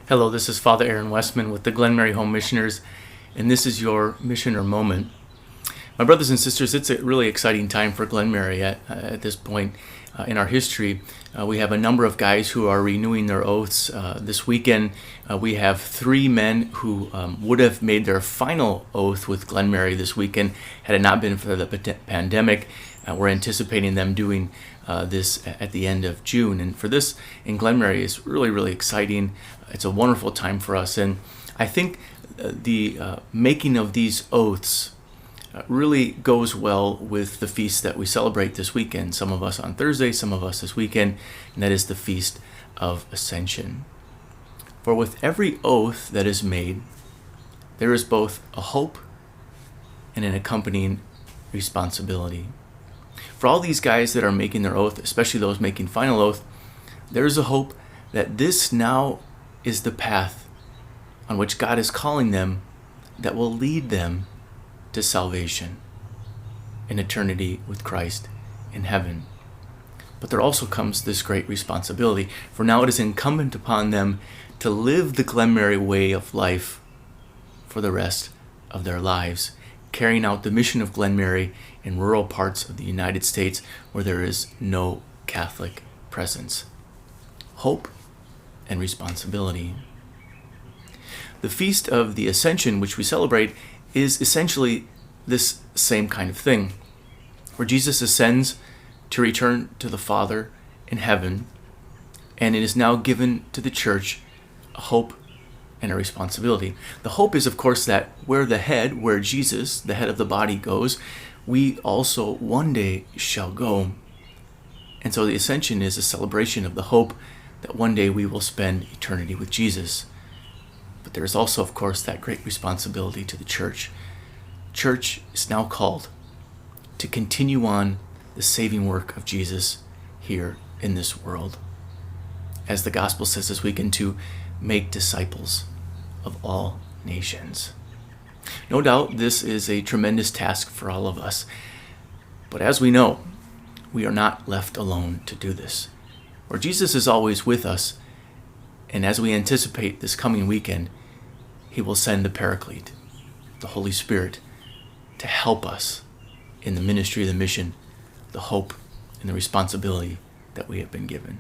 Hello, this is Father Aaron Westman with the Glenmary Home Missioners, and this is your Missioner Moment. My brothers and sisters, it's a really exciting time for Glenmary at this point in our history. We have a number of guys who are renewing their oaths. This weekend, we have 3 men who would have made their final oath with Glenmary this weekend had it not been for the pandemic. We're anticipating them doing this at the end of June. And for this in Glenmary is really, really exciting. It's a wonderful time for us. And I think the making of these oaths really goes well with the feast that we celebrate this weekend. Some of us on Thursday, some of us this weekend, and that is the Feast of Ascension. For with every oath that is made, there is both a hope and an accompanying responsibility. For all these guys that are making their oath, especially those making final oath, there is a hope that this now is the path on which God is calling them that will lead them to salvation in eternity with Christ in heaven. But there also comes this great responsibility, for now it is incumbent upon them to live the Glenmary way of life for the rest of their lives, carrying out the mission of Glenmary in rural parts of the United States where there is no Catholic presence. Hope and responsibility. The Feast of the Ascension, which we celebrate, is essentially this same kind of thing, where Jesus ascends to return to the Father in heaven, and it is now given to the church a hope and a responsibility. The hope is, of course, that where Jesus, the head of the body, goes, we also one day shall go. And so the Ascension is a celebration of the hope that one day we will spend eternity with Jesus. But there is also, of course, that great responsibility to the church. Church is now called to continue on the saving work of Jesus here in this world. As the gospel says this weekend, to make disciples of all nations. No doubt this is a tremendous task for all of us. But as we know, we are not left alone to do this. For Jesus is always with us, and as we anticipate this coming weekend, He will send the Paraclete, the Holy Spirit, to help us in the ministry of the mission, the hope and the responsibility that we have been given.